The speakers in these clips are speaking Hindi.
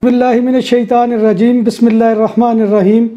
बिस्मिल्लाहिमिनश्शैतानिर्रजीम बिस्मिल्लाहिर्रहमानिर्रहीम।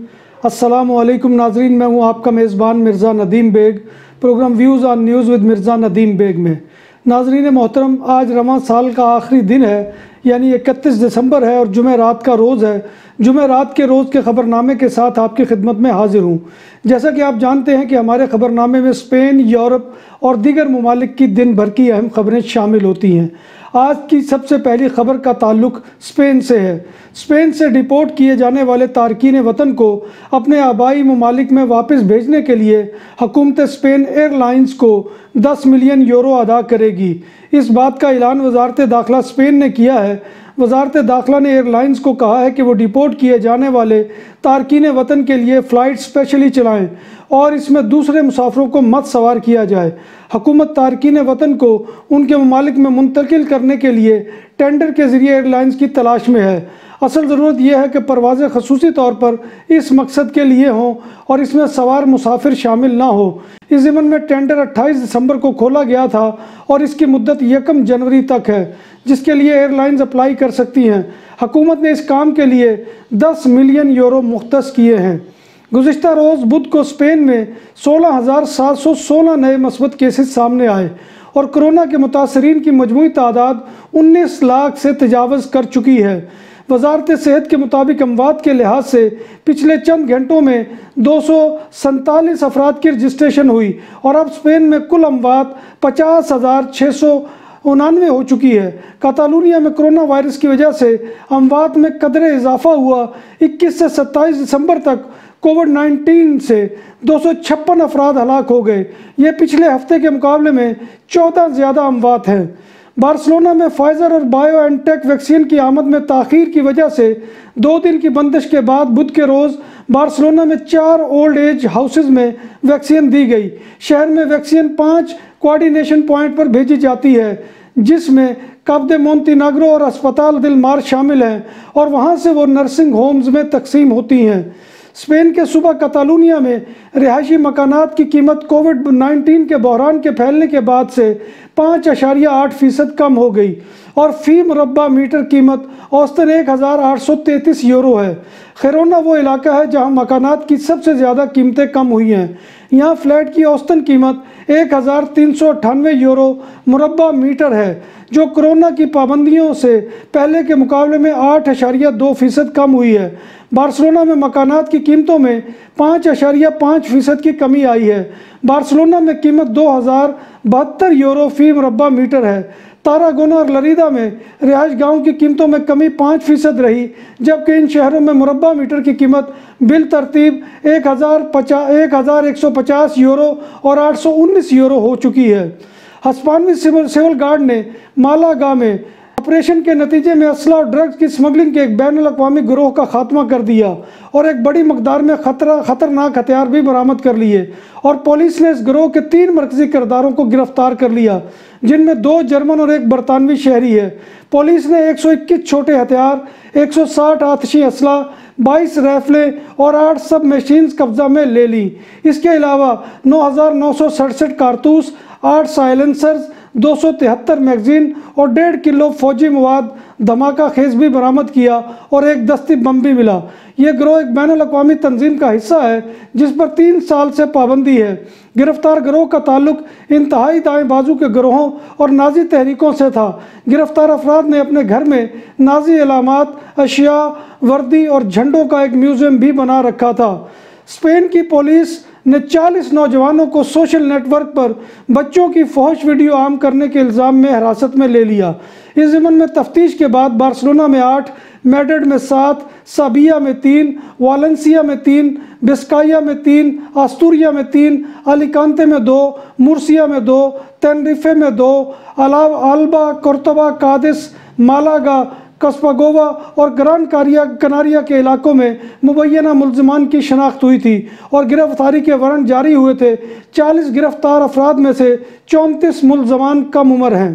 अस्सलामु अलैकुम नाज़रीन, मैं हूँ आपका मेज़बान Mirza Nadeem Baig, program views on news with Mirza Nadeem Baig में। नाज़रीन मोहतरम, आज रमज़ान साल का आखिरी दिन है, यानी 31 दिसंबर है और जुमे रात का रोज़ है। जुमे रात के रोज़ के ख़बरनामे के साथ आपकी खिदमत में हाजिर हूँ। जैसा कि आप जानते हैं कि हमारे ख़बरनामे में स्पेन, यूरोप और दीगर ममालिक की दिन भर की अहम ख़बरें शामिल होती हैं। आज की सबसे पहली खबर का ताल्लुक स्पेन से है। स्पेन से डिपोर्ट किए जाने वाले तारकीन वतन को अपने आबाई ममालिक में वापस भेजने के लिए हुकूमत स्पेन एयरलाइंस को 10 मिलियन यूरो अदा करेगी। इस बात का ऐलान वजारत दाखिला स्पेन ने किया है। वजारत दाखिला ने एयरलाइंस को कहा है कि वो डिपोर्ट किए जाने वाले तारकीन वतन के लिए फ़्लाइट स्पेशली चलाएँ और इसमें दूसरे मुसाफिरों को मत सवार किया जाए। हुकूमत तारकीन वतन को उनके ममालिक में मुंतकिल करने के लिए टेंडर के ज़रिए एयरलाइंस की तलाश में है। असल ज़रूरत यह है कि परवाज़ें खसूसी तौर पर इस मकसद के लिए हों और इसमें सवार मुसाफिर शामिल ना हो। इस ज़िम्न में टेंडर 28 दिसंबर को खोला गया था और इसकी मुद्दत 1 जनवरी तक है, जिसके लिए एयरलाइंस अप्लाई कर सकती हैं। हुकूमत ने इस काम के लिए 10 मिलियन यूरो मुख्तस किए हैं। गुज़िश्ता रोज़ बुध को स्पेन में 16,716 नए मस्बत केसेस सामने आए और कोरोना के मुतासरीन की मजमूई तादाद 19 लाख से तजावज़ कर चुकी है। वजारत सेहत के मुताबिक अमवात के लिहाज से पिछले चंद घंटों में 247 अफराद की रजिस्ट्रेशन हुई और अब स्पेन में कुल अमवात 50,699 हो चुकी है। कातालूनिया में कोरोना वायरस की वजह से अमवात में कदरे इजाफा हुआ। 21 से 27 दिसंबर तक कोविड-19 से 256 अफराद हलाक हो गए। ये पिछले हफ्ते के मुकाबले में 14 ज़्यादा अमवात हैं। बार्सिलोना में फाइज़र और बायोएनटेक वैक्सीन की आमद में ताख़ीर की वजह से 2 दिन की बंदिश के बाद बुध के रोज़ बार्सिलोना में 4 ओल्ड एज हाउसेज में वैक्सीन दी गई। शहर में वैक्सीन 5 कोऑर्डिनेशन पॉइंट पर भेजी जाती है, जिसमें काबदे मोंटेनेग्रो और अस्पताल दिल मार शामिल हैं और वहाँ से वो नर्सिंग होम्स में तकसीम होती हैं। स्पेन के सूबा कातालूनिया में रिहायशी मकानात की कीमत कोविड-19 के बहरान के फैलने के बाद से 5.8% कम हो गई और फ़ी मुरब्बा मीटर कीमत औसतन 1,833 यूरो है। खैरोना वो इलाका है जहां मकानात की सबसे ज़्यादा कीमतें कम हुई हैं। यहाँ फ्लैट की औसतन कीमत 1,398 यूरो मुरब्बा मीटर है, जो कोरोना की पाबंदियों से पहले के मुकाबले में 8.2% कम हुई है। बार्सिलोना में मकानात की कीमतों में 5.5% की कमी आई है। बार्सिलोना में कीमत 2,072 यूरो फ़ी मुरब्बा मीटर है। तारागोना और लरीदा में रिहाइश गाँव की कीमतों में कमी 5% रही, जबकि इन शहरों में मुरब्बा मीटर की कीमत बिल तरतीब 1,150 यूरो और 819 यूरो हो चुकी है। हस्पानवी सिविल गार्ड ने मालागा में ऑपरेशन के नतीजे में असला और ड्रग्स की स्मगलिंग के एक बैनुल-अक़वामी गिरोह का खात्मा कर दिया और एक बड़ी मकदार में खतरनाक हथियार भी बरामद कर लिए और पुलिस ने इस गिरोह के 3 मरकजी किरदारों को गिरफ्तार कर लिया, जिनमें 2 जर्मन और 1 बरतानवी शहरी है। पुलिस ने 121 छोटे हथियार, 160 आतिशी असला, 22 राइफलें और 8 सब मशीन्स कब्जा में ले ली। इसके अलावा 9,967 कारतूस, 8 साइलेंसर्स, 273 मैगजीन और 1.5 किलो फौजी मवाद धमाका खेज भी बरामद किया और एक दस्ती बम भी मिला। यह गिरोह एक बैनुल-अक़वामी तंजीम का हिस्सा है जिस पर 3 साल से पाबंदी है। गिरफ्तार गिरोह का ताल्लुक इंतहाई दाएं बाजू के गिरोहों और नाजी तहरीकों से था। गिरफ्तार अफराद ने अपने घर में नाजी अलामात, अशिया, वर्दी और झंडों का एक म्यूज़ियम भी बना रखा था। स्पेन की पुलिस ने 40 नौजवानों को सोशल नेटवर्क पर बच्चों की फौश वीडियो आम करने के इल्ज़ाम में हिरासत में ले लिया। इस ज़िम्न में तफ्तीश के बाद बार्सिलोना में 8, मैड्रिड में 7, साबिया में 3, वालेंसिया में 3, बिस्काया में 3, आस्तूरिया में 3, अलिकांते में 2, मुर्सिया में 2, टेनरिफे में 2, अल्बा, कोर्तोबा, कादिस, मालागा, कस्पागोवा और ग्रान कनारिया के इलाकों में मुबैना मुलजमान की शनाख्त हुई थी और गिरफ्तारी के वारंट जारी हुए थे। 40 गिरफ्तार अफराद में से 34 मुलजमान कम उम्र हैं।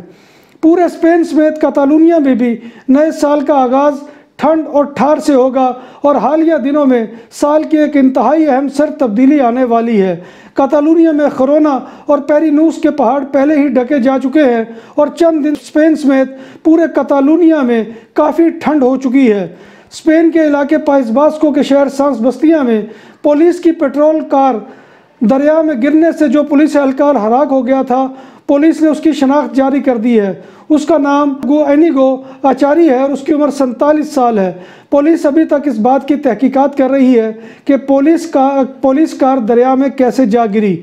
पूरे स्पेन समेत कातालूनिया में भी नए साल का आगाज़ ठंड और ठार से होगा और हालिया दिनों में साल की एक इंतहाई अहम सर तब्दीली आने वाली है। कातालुनिया में कोरोना और पेरिनूस के पहाड़ पहले ही ढके जा चुके हैं और चंद दिन स्पेन समेत पूरे कातालुनिया में काफ़ी ठंड हो चुकी है। स्पेन के इलाके पाइस बास्को के शहर सांस बस्तिया में पुलिस की पेट्रोल कार दरिया में गिरने से जो पुलिस एहलकार हलाक हो गया था, पुलिस ने उसकी शनाख्त जारी कर दी है। उसका नाम एनिगो आचारी है और उसकी उम्र 47 साल है। पुलिस अभी तक इस बात की तहकीकात कर रही है कि पुलिस कार दरिया में कैसे जा गिरी।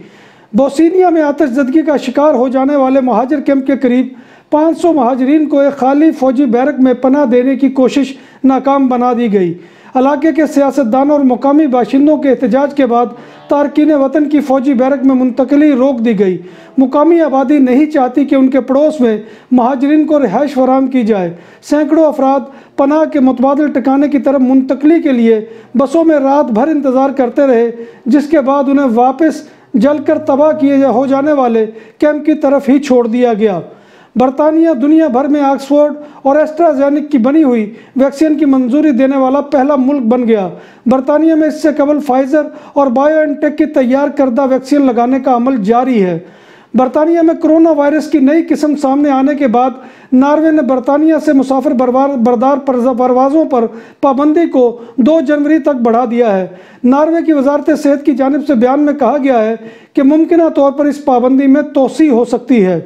बोस्निया में आतिशज़दगी का शिकार हो जाने वाले महाजिर कैंप के करीब 500 महाजरीन को एक खाली फौजी बैरक में पनाह देने की कोशिश नाकाम बना दी गई। इलाके के सियासतदानों और मुकामी बाशिंदों के एहतजाज के बाद तारकीन वतन की फ़ौजी बैरक में मुंतकली रोक दी गई। मुकामी आबादी नहीं चाहती कि उनके पड़ोस में महाजरीन को रिहाइश फराहम की जाए। सैकड़ों अफराद पनाह के मुतबादिल ठिकाने की तरफ मुंतकली के लिए बसों में रात भर इंतज़ार करते रहे, जिसके बाद उन्हें वापस जलकर तबाह किए हो जाने वाले कैंप की तरफ ही छोड़ दिया गया। बरतानिया दुनिया भर में ऑक्सफोर्ड और एस्ट्राजेनेका की बनी हुई वैक्सीन की मंजूरी देने वाला पहला मुल्क बन गया। बरतानिया में इससे कबल फाइजर और बायोएनटेक की तैयार करदा वैक्सीन लगाने का अमल जारी है। बरतानिया में कोरोना वायरस की नई किस्म सामने आने के बाद नॉर्वे ने बरतानिया से मुसाफिर बरदार परवाज़ों पर पाबंदी को 2 जनवरी तक बढ़ा दिया है। नॉर्वे की वजारत सेहत की जानिब से बयान में कहा गया है कि मुमकिना तौर पर इस पाबंदी में तोसी हो सकती है।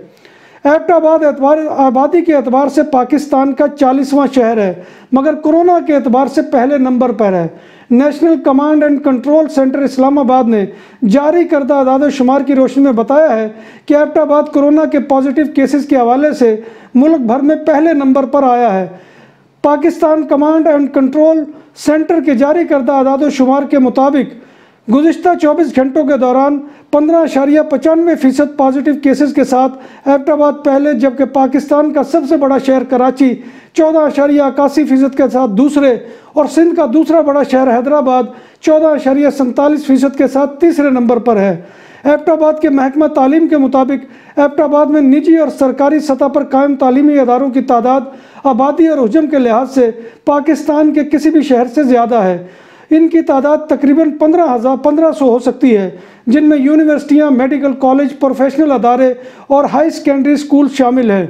एबटाबाद आबादी के एतबार से पाकिस्तान का 40वां शहर है, मगर कोरोना के एतबार से पहले नंबर पर है। National command and control centre Islamabad ने जारी करदा आदाद शुमार की रोशनी में बताया है कि एबटाबाद कोरोना के पॉजिटिव केसेस के हवाले से मुल्क भर में पहले नंबर पर आया है। Pakistan command and control centre के जारी करदा आदाद शुमार के मुताबिक गुज़िश्ता 24 घंटों के दौरान 15.95% पॉजिटिव केसेस के साथ एबटाबाद पहले, जबकि पाकिस्तान का सबसे बड़ा शहर कराची 14.81% के साथ दूसरे और सिंध का दूसरा बड़ा शहर हैदराबाद 14.47% के साथ तीसरे नंबर पर है। एबटाबाद के महकमा तालीम के मुताबिक एबटाबाद में निजी और सरकारी सतह पर कायम तालीमी इदारों की तादाद आबादी और हुजम के लिहाज से पाकिस्तान के किसी भी शहर से ज़्यादा है। इनकी तादाद तकरीबन 1500 हो सकती है, जिनमें यूनिवर्सिटियां, मेडिकल कॉलेज, प्रोफेशनल अदारे और हाई सेकेंडरी स्कूल शामिल हैं।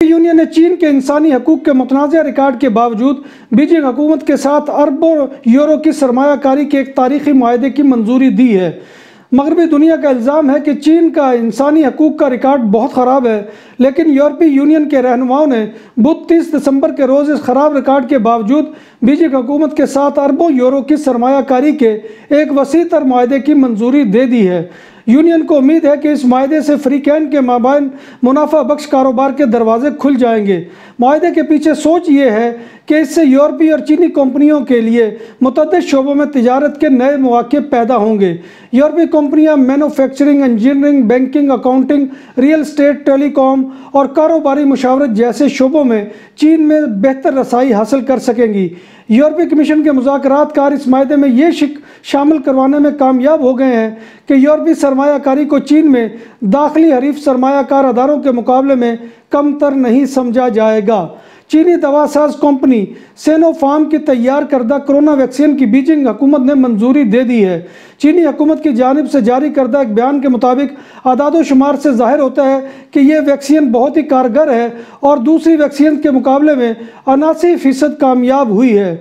यूनियन ने चीन के इंसानी हकूक़ के मुतनाज़ा रिकॉर्ड के बावजूद बीजिंग हुकूमत के साथ अरबों यूरो की सरमायाकारी के एक तारीखी मुआहदे की मंजूरी दी है। मगरबी दुनिया का इल्ज़ाम है कि चीन का इंसानी हकूक़ का रिकॉर्ड बहुत ख़राब है, लेकिन यूरोपीय यूनियन के रहनुमाओं ने बुध 30 दिसंबर के रोज़ इस ख़राब रिकॉर्ड के बावजूद बीजिंग हुकूमत के साथ अरबों यूरो की सरमायाकारी के एक वसी तर मुआहदे की मंजूरी दे दी है। यूनियन को उम्मीद है कि इस मुआहदे से फ्रीकैन के माबाइन मुनाफा बख्श कारोबार के दरवाजे खुल जाएंगे। मुआहदे के पीछे सोच ये है कि इससे यूरोपीय और चीनी कंपनियों के लिए मुतअद्दिद शोबों में तिजारत के नए मौके पैदा होंगे। यूरोपीय कंपनियां manufacturing, engineering, banking, accounting, real estate, telecom और कारोबारी मुशावरत जैसे शोबों में चीन में बेहतर रसाई हासिल कर सकेंगी। यूरोपीय कमीशन के मुज़ाकरातकार इस मायदे में ये शामिल करवाने में कामयाब हो गए हैं कि यूरोपीय सरमायाकारी को चीन में दाखिली हरीफ सरमायाकार अदारों के मुकाबले में कमतर नहीं समझा जाएगा। चीनी दवासाज कंपनी सिनोफार्म की तैयार करदा कोरोना वैक्सीन की बीजिंग हुकूमत ने मंजूरी दे दी है। चीनी हुकूमत की जानिब से जारी करदा एक बयान के मुताबिक आदाद शुमार से जाहिर होता है कि यह वैक्सीन बहुत ही कारगर है और दूसरी वैक्सीन के मुकाबले में 79% कामयाब हुई है।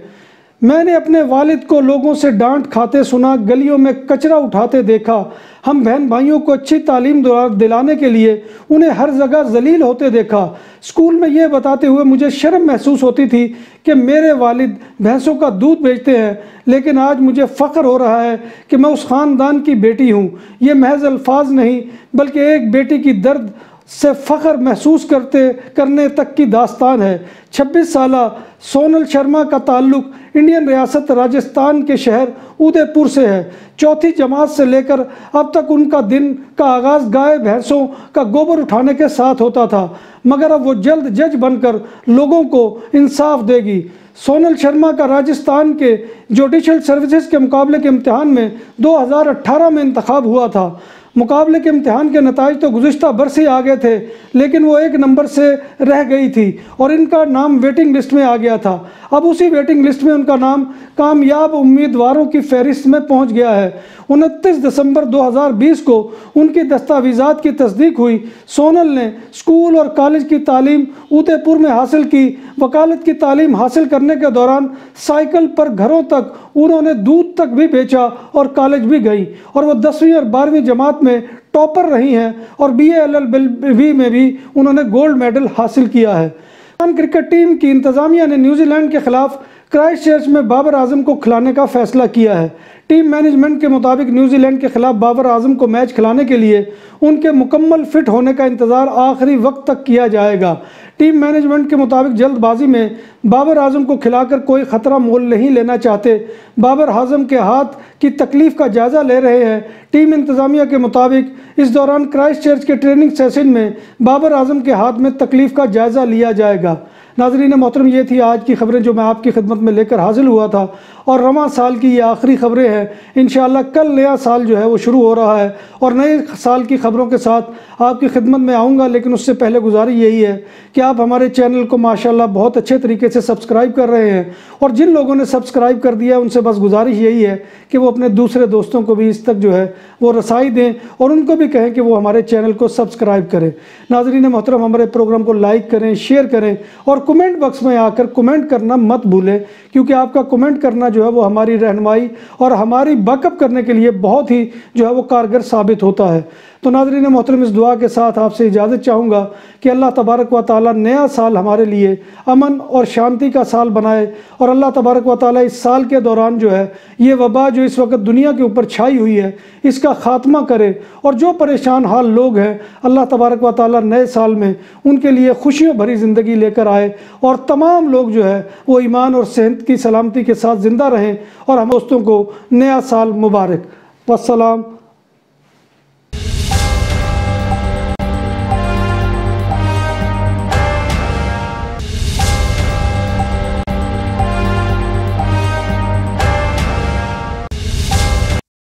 मैंने अपने वालिद को लोगों से डांट खाते सुना, गलियों में कचरा उठाते देखा। हम बहन भाइयों को अच्छी तालीम दिलाने के लिए उन्हें हर जगह जलील होते देखा। स्कूल में ये बताते हुए मुझे शर्म महसूस होती थी कि मेरे वालिद भैंसों का दूध बेचते हैं, लेकिन आज मुझे फ़ख्र हो रहा है कि मैं उस ख़ानदान की बेटी हूँ। ये महज अल्फाज नहीं बल्कि एक बेटी की दर्द से फ़ख्र महसूस करने तक की दास्तान है। 26 साला सोनल शर्मा का ताल्लुक़ इंडियन रियासत राजस्थान के शहर उदयपुर से है। चौथी जमात से लेकर अब तक उनका दिन का आगाज़ गाय भैंसों का गोबर उठाने के साथ होता था, मगर अब वो जल्द जज बनकर लोगों को इंसाफ देगी। सोनल शर्मा का राजस्थान के जुडिशल सर्विसेज के मुकाबले के इम्तिहान में 2018 में इंतखाब हुआ था। मुकाबले के इम्तिहान के नताइज तो गुज़िश्ता बरस ही आ गए थे, लेकिन वो एक नंबर से रह गई थी और इनका नाम वेटिंग लिस्ट में आ गया था। अब उसी वेटिंग लिस्ट में उनका नाम कामयाब उम्मीदवारों की फहरिस्त में पहुंच गया है। 29 दिसंबर 2020 को उनकी दस्तावेज़ात की तस्दीक हुई। सोनल ने स्कूल और कॉलेज की तालीम उदयपुर में हासिल की। वकालत की तालीम हासिल करने के दौरान साइकिल पर घरों तक उन्होंने दूध तक भी बेचा और कॉलेज भी गई, और वो 10वीं और 12वीं जमात में टॉपर रही हैं और BA-LLB में भी उन्होंने गोल्ड मेडल हासिल किया है। क्रिकेट टीम की इंतज़ामिया ने न्यूजीलैंड के खिलाफ क्राइस्टचर्च में बाबर आजम को खिलाने का फैसला किया है। टीम मैनेजमेंट के मुताबिक न्यूजीलैंड के खिलाफ बाबर आजम को मैच खिलाने के लिए उनके मुकम्मल फिट होने का इंतज़ार आखिरी वक्त तक किया जाएगा। टीम मैनेजमेंट के मुताबिक जल्दबाजी में बाबर आजम को खिलाकर कोई ख़तरा मोल नहीं लेना चाहते। बाबर आजम के हाथ की तकलीफ़ का जायज़ा ले रहे हैं। टीम इंतज़ामिया के मुताबिक इस दौरान क्राइस्टचर्च के ट्रेनिंग सेशन में बाबर आजम के हाथ में तकलीफ़ का जायज़ा लिया जाएगा। नाज़रीन मोहतरम, ये थी आज की ख़बरें जो मैं आपकी खिदमत में लेकर हाजिर हुआ था, और रवां साल की ये आखिरी ख़बरें हैं। इंशाअल्लाह कल नया साल जो है वो शुरू हो रहा है और नए साल की ख़बरों के साथ आपकी खिदमत में आऊँगा। लेकिन उससे पहले गुजारिश यही है कि आप हमारे चैनल को माशाअल्लाह बहुत अच्छे तरीके से सब्सक्राइब कर रहे हैं, और जिन लोगों ने सब्सक्राइब कर दिया उनसे बस गुजारिश यही है कि वो अपने दूसरे दोस्तों को भी इस तक जो है वो रसाई दें और उनको भी कहें कि वो हमारे चैनल को सब्सक्राइब करें। नाज़रीन मोहतरम, हमारे प्रोग्राम को लाइक करें, शेयर करें और कमेंट बॉक्स में आकर कमेंट करना मत भूलें, क्योंकि आपका कमेंट करना जो है वो हमारी रहनुमाई और हमारी बैकअप करने के लिए बहुत ही जो है वो कारगर साबित होता है। तो नाज़रीन मोहतरम, इस दुआ के साथ आपसे इजाज़त चाहूँगा कि अल्लाह तबारक व ताला नया साल हमारे लिए अमन और शांति का साल बनाए, और अल्लाह तबारक व ताला इस साल के दौरान जो है ये वबा जो इस वक्त दुनिया के ऊपर छाई हुई है इसका ख़ात्मा करे, और जो परेशान हाल लोग हैं अल्लाह तबारक व ताला नए साल में उनके लिए खुशियों भरी ज़िंदगी लेकर आए, और तमाम लोग जो है वो ईमान और सेहत की सलामती के साथ ज़िंदा रहें, और हम दोस्तों को नया साल मुबारक। वस्सलाम।